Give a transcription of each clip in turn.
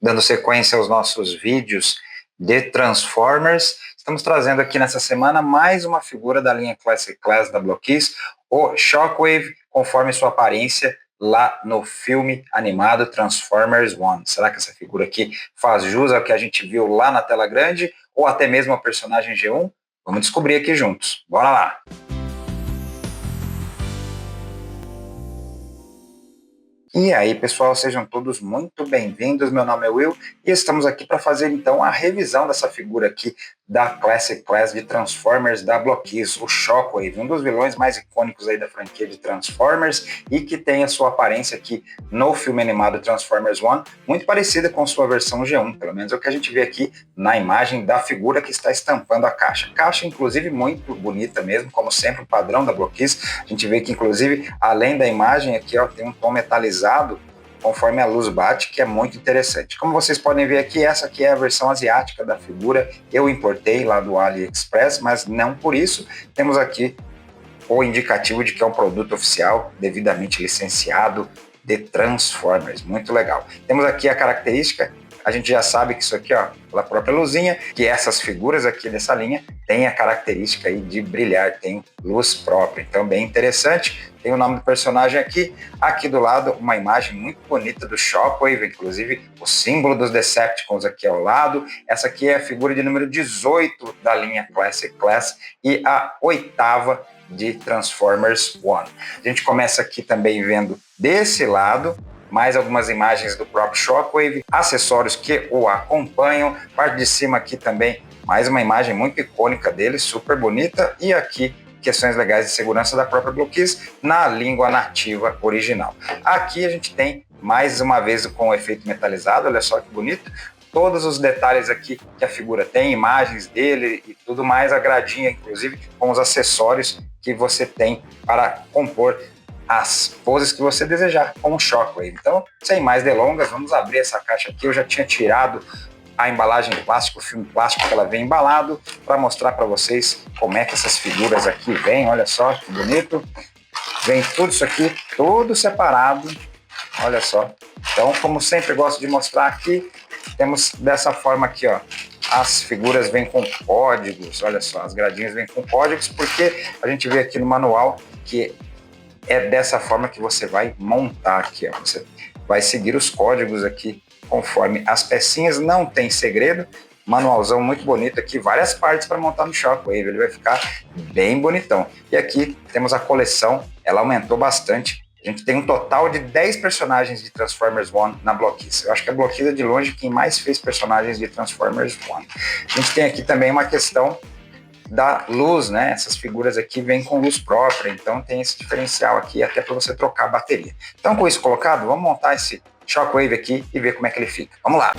Dando sequência aos nossos vídeos de Transformers, estamos trazendo aqui nessa semana mais uma figura da linha Classic Class da Blockis, o Shockwave, conforme sua aparência lá no filme animado Transformers One. Será que essa figura aqui faz jus ao que a gente viu lá na tela grande, ou até mesmo a personagem G1? Vamos descobrir aqui juntos. Bora lá! E aí, pessoal, sejam todos muito bem-vindos. Meu nome é Will e estamos aqui para fazer então a revisão dessa figura aqui da Classic Class de Transformers da Blockis, o Shockwave, um dos vilões mais icônicos aí da franquia de Transformers e que tem a sua aparência aqui no filme animado Transformers One, muito parecida com sua versão G1, pelo menos é o que a gente vê aqui na imagem da figura que está estampando a caixa. Caixa, inclusive, muito bonita mesmo, como sempre, o padrão da Blockis. A gente vê que, inclusive, além da imagem aqui, ó, tem um tom metalizado conforme a luz bate, que é muito interessante. Como vocês podem ver aqui, essa aqui é a versão asiática da figura. Eu importei lá do AliExpress, mas não por isso. Temos aqui o indicativo de que é um produto oficial, devidamente licenciado de Transformers. Muito legal. Temos aqui a característica. A gente já sabe que isso aqui, ó, pela própria luzinha, que essas figuras aqui dessa linha têm a característica aí de brilhar, tem luz própria. Então, bem interessante. Tem o nome do personagem aqui. Aqui do lado, uma imagem muito bonita do Shockwave, inclusive o símbolo dos Decepticons aqui ao lado. Essa aqui é a figura de número 18 da linha Classic Class e a oitava de Transformers One. A gente começa aqui também vendo desse lado mais algumas imagens do próprio Shockwave, acessórios que o acompanham, parte de cima aqui também mais uma imagem muito icônica dele, super bonita, e aqui questões legais de segurança da própria Blockis na língua nativa original. Aqui a gente tem mais uma vez com o efeito metalizado, olha só que bonito, todos os detalhes aqui que a figura tem, imagens dele e tudo mais, a gradinha inclusive com os acessórios que você tem para compor as poses que você desejar com o Shockwave. Então, sem mais delongas, vamos abrir essa caixa aqui. Eu já tinha tirado a embalagem de plástico, o filme plástico que ela vem embalado, para mostrar para vocês como é que essas figuras aqui vêm. Olha só que bonito. Vem tudo isso aqui, tudo separado. Olha só. Então, como sempre gosto de mostrar aqui, temos dessa forma aqui, ó. As figuras vêm com códigos, olha só, as gradinhas vêm com códigos, porque a gente vê aqui no manual que é dessa forma que você vai montar aqui, ó. Você vai seguir os códigos aqui conforme as pecinhas, não tem segredo, manualzão muito bonito aqui, várias partes para montar no Shockwave, ele vai ficar bem bonitão. E aqui temos a coleção, ela aumentou bastante, a gente tem um total de 10 personagens de Transformers One na Blockis. Eu acho que a Blockis é de longe quem mais fez personagens de Transformers One. A gente tem aqui também uma questão da luz, né? Essas figuras aqui vêm com luz própria, então tem esse diferencial aqui até para você trocar a bateria. Então, com isso colocado, vamos montar esse Shockwave aqui e ver como é que ele fica. Vamos lá!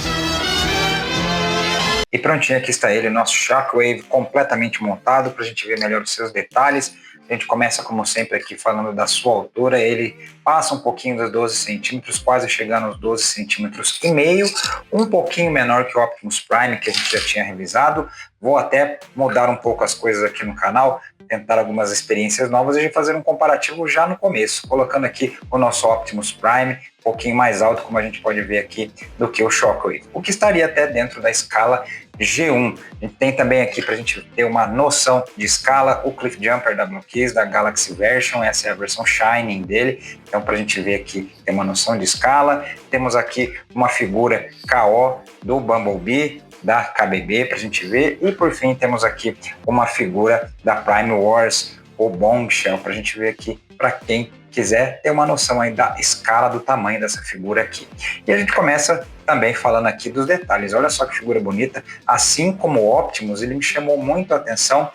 E prontinho, aqui está ele, nosso Shockwave completamente montado para a gente ver melhor os seus detalhes. A gente começa, como sempre, aqui falando da sua altura. Ele passa um pouquinho dos 12 centímetros, quase chegando aos 12 centímetros e meio, um pouquinho menor que o Optimus Prime, que a gente já tinha revisado. Vou até mudar um pouco as coisas aqui no canal, tentar algumas experiências novas e fazer um comparativo já no começo, colocando aqui o nosso Optimus Prime, um pouquinho mais alto, como a gente pode ver aqui, do que o Shockwave, o que estaria até dentro da escala G1. A gente tem também aqui, para a gente ter uma noção de escala, o Cliff Jumper da Blockis, da Galaxy Version, essa é a versão Shining dele, então para a gente ver aqui, tem uma noção de escala. Temos aqui uma figura KO do Bumblebee, da KBB, para a gente ver, e por fim temos aqui uma figura da Prime Wars, o Bombshell, para a gente ver aqui, para quem quiser ter uma noção aí da escala, do tamanho dessa figura aqui. E a gente começa também falando aqui dos detalhes. Olha só que figura bonita, assim como o Optimus, ele me chamou muito a atenção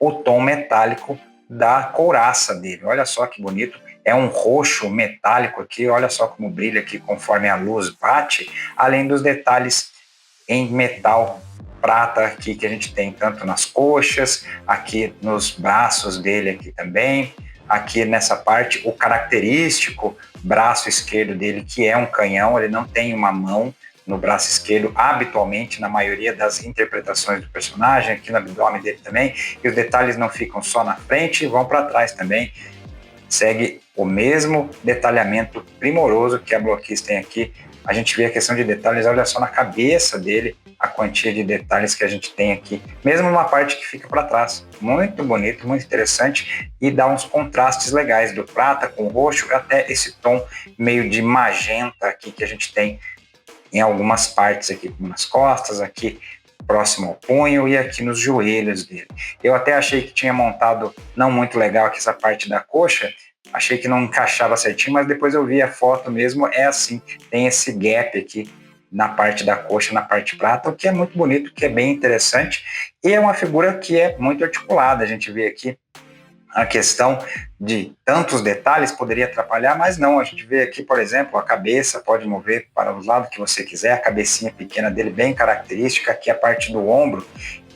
o tom metálico da couraça dele. Olha só que bonito, é um roxo metálico aqui, olha só como brilha aqui conforme a luz bate, além dos detalhes em metal prata aqui que a gente tem tanto nas coxas, aqui nos braços dele aqui também, aqui nessa parte o característico braço esquerdo dele, que é um canhão, ele não tem uma mão no braço esquerdo, habitualmente na maioria das interpretações do personagem, aqui no abdômen dele também, e os detalhes não ficam só na frente, vão para trás também, segue o mesmo detalhamento primoroso que a Blockis tem aqui A gente vê a questão de detalhes, olha só na cabeça dele, a quantia de detalhes que a gente tem aqui, mesmo uma parte que fica para trás. Muito bonito, muito interessante e dá uns contrastes legais do prata com o roxo até esse tom meio de magenta aqui que a gente tem em algumas partes aqui, como nas costas, aqui próximo ao punho e aqui nos joelhos dele. Eu até achei que tinha montado não muito legal aqui essa parte da coxa, achei que não encaixava certinho, mas depois eu vi a foto mesmo, é assim, tem esse gap aqui na parte da coxa, na parte prata, o que é muito bonito, que é bem interessante, e é uma figura que é muito articulada, a gente vê aqui a questão de tantos detalhes poderia atrapalhar, mas não, a gente vê aqui, por exemplo, a cabeça pode mover para os lados que você quiser, a cabecinha pequena dele bem característica, aqui a parte do ombro,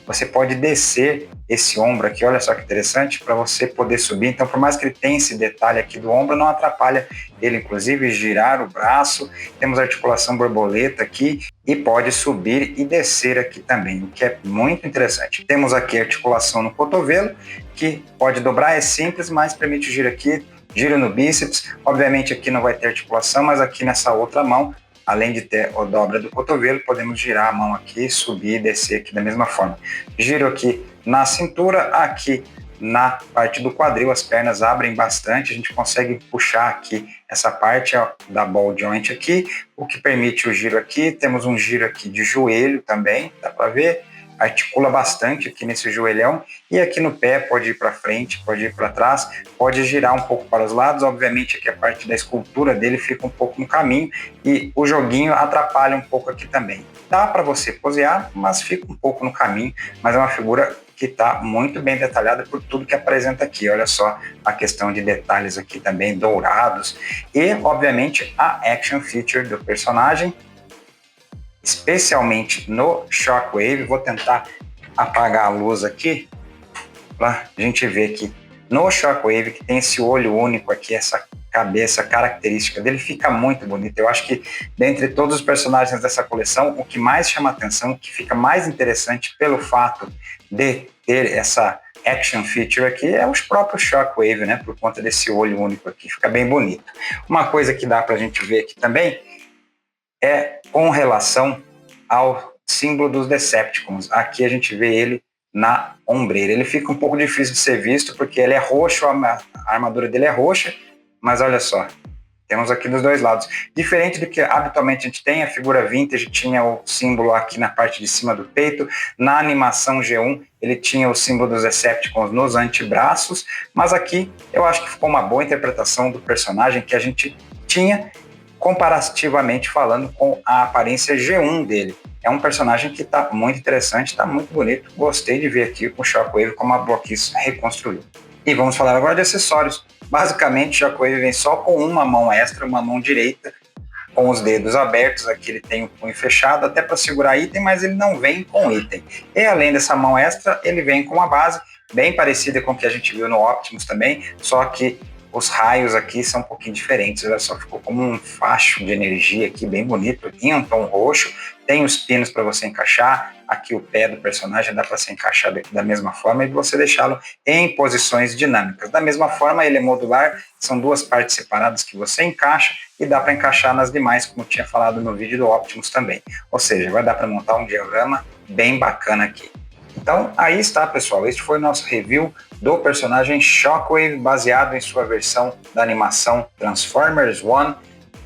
você pode descer esse ombro aqui, olha só que interessante, para você poder subir. Então, por mais que ele tenha esse detalhe aqui do ombro, não atrapalha ele, inclusive, girar o braço. Temos a articulação borboleta aqui e pode subir e descer aqui também, o que é muito interessante. Temos aqui a articulação no cotovelo, que pode dobrar, é simples, mas permite o giro aqui, giro no bíceps. Obviamente aqui não vai ter articulação, mas aqui nessa outra mão, além de ter a dobra do cotovelo, podemos girar a mão aqui, subir e descer aqui da mesma forma. Giro aqui na cintura, aqui na parte do quadril, as pernas abrem bastante, a gente consegue puxar aqui essa parte da ball joint aqui, o que permite o giro aqui. Temos um giro aqui de joelho também, dá para ver, articula bastante aqui nesse joelhão, e aqui no pé pode ir para frente, pode ir para trás, pode girar um pouco para os lados. Obviamente aqui a parte da escultura dele fica um pouco no caminho e o joguinho atrapalha um pouco aqui também. Dá para você posear, mas fica um pouco no caminho, mas é uma figura que está muito bem detalhada por tudo que apresenta aqui. Olha só a questão de detalhes aqui também dourados e, obviamente, a action feature do personagem, especialmente no Shockwave. Vou tentar apagar a luz aqui para a gente ver que no Shockwave, que tem esse olho único aqui, essa cabeça característica dele, fica muito bonito. Eu acho que dentre todos os personagens dessa coleção, o que mais chama atenção, o que fica mais interessante pelo fato de ter essa action feature aqui, é os próprios Shockwave, né? Por conta desse olho único aqui, fica bem bonito. Uma coisa que dá para a gente ver aqui também é com relação ao símbolo dos Decepticons. Aqui a gente vê ele na ombreira. Ele fica um pouco difícil de ser visto porque ele é roxo, a armadura dele é roxa, mas olha só, temos aqui dos dois lados. Diferente do que habitualmente a gente tem, a figura vintage tinha o símbolo aqui na parte de cima do peito. Na animação G1 ele tinha o símbolo dos Decepticons nos antebraços, mas aqui eu acho que ficou uma boa interpretação do personagem que a gente tinha, comparativamente falando com a aparência G1 dele. É um personagem que está muito interessante, está muito bonito. Gostei de ver aqui o Shockwave como a Blockis reconstruiu. E vamos falar agora de acessórios. Basicamente, o Shockwave vem só com uma mão extra, uma mão direita, com os dedos abertos. Aqui ele tem o punho fechado, até para segurar item, mas ele não vem com item. E além dessa mão extra, ele vem com uma base bem parecida com o que a gente viu no Optimus também, só que os raios aqui são um pouquinho diferentes. Olha só, ficou como um facho de energia aqui, bem bonito, em um tom roxo. Tem os pinos para você encaixar. Aqui o pé do personagem dá para ser encaixado aqui da mesma forma e você deixá-lo em posições dinâmicas. Da mesma forma, ele é modular, são duas partes separadas que você encaixa e dá para encaixar nas demais, como eu tinha falado no vídeo do Optimus também. Ou seja, vai dar para montar um diagrama bem bacana aqui. Então, aí está, pessoal. Este foi o nosso review do personagem Shockwave, baseado em sua versão da animação Transformers One,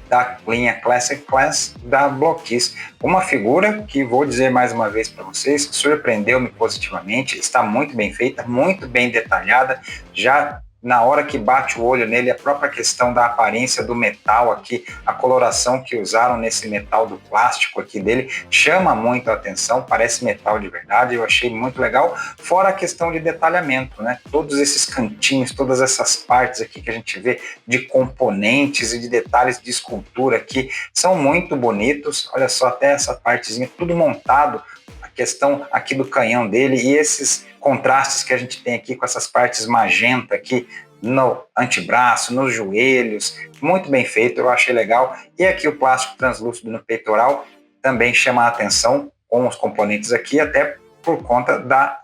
da linha Classic Class da Blockis. Uma figura que, vou dizer mais uma vez para vocês, surpreendeu-me positivamente. Está muito bem feita, muito bem detalhada. Já na hora que bate o olho nele, a própria questão da aparência do metal aqui, a coloração que usaram nesse metal do plástico aqui dele, chama muito a atenção, parece metal de verdade, eu achei muito legal, fora a questão de detalhamento, né? Todos esses cantinhos, todas essas partes aqui que a gente vê de componentes e de detalhes de escultura aqui, são muito bonitos. Olha só, até essa partezinha, tudo montado, a questão aqui do canhão dele e esses contrastes que a gente tem aqui com essas partes magenta aqui no antebraço, nos joelhos, muito bem feito, eu achei legal. E aqui o plástico translúcido no peitoral também chama a atenção com os componentes aqui, até por conta da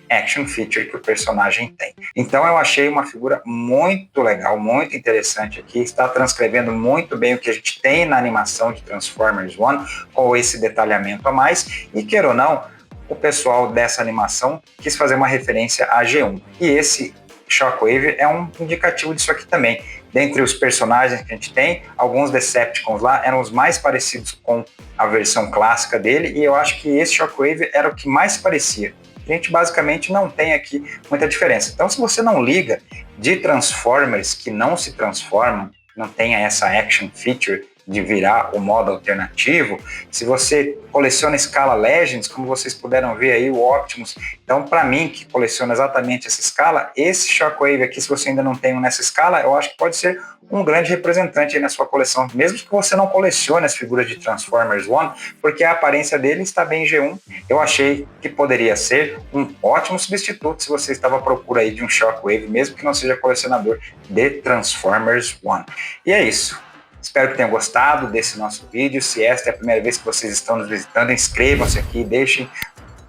Action Feature que o personagem tem. Então eu achei uma figura muito legal, muito interessante aqui, está transcrevendo muito bem o que a gente tem na animação de Transformers One, com esse detalhamento a mais, e queira ou não, o pessoal dessa animação quis fazer uma referência a G1, e esse Shockwave é um indicativo disso aqui também. Dentre os personagens que a gente tem, alguns Decepticons lá eram os mais parecidos com a versão clássica dele, e eu acho que esse Shockwave era o que mais parecia. A gente basicamente não tem aqui muita diferença. Então, se você não liga de Transformers que não se transformam, não tenha essa Action Feature de virar o modo alternativo, se você coleciona escala Legends, como vocês puderam ver aí, o Optimus, então para mim, que coleciona exatamente essa escala, esse Shockwave aqui, se você ainda não tem um nessa escala, eu acho que pode ser um grande representante aí na sua coleção, mesmo que você não colecione as figuras de Transformers One, porque a aparência dele está bem G1, eu achei que poderia ser um ótimo substituto se você estava à procura aí de um Shockwave, mesmo que não seja colecionador de Transformers One. E é isso. Espero que tenham gostado desse nosso vídeo. Se esta é a primeira vez que vocês estão nos visitando, inscrevam-se aqui, deixem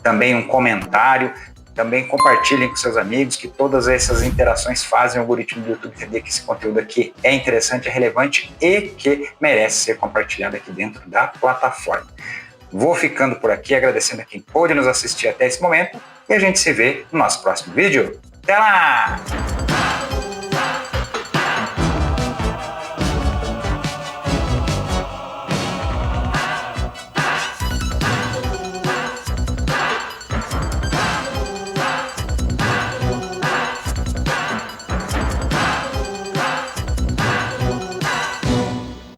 também um comentário, também compartilhem com seus amigos, que todas essas interações fazem o algoritmo do YouTube entender que esse conteúdo aqui é interessante, é relevante e que merece ser compartilhado aqui dentro da plataforma. Vou ficando por aqui, agradecendo a quem pôde nos assistir até esse momento, e a gente se vê no nosso próximo vídeo. Até lá!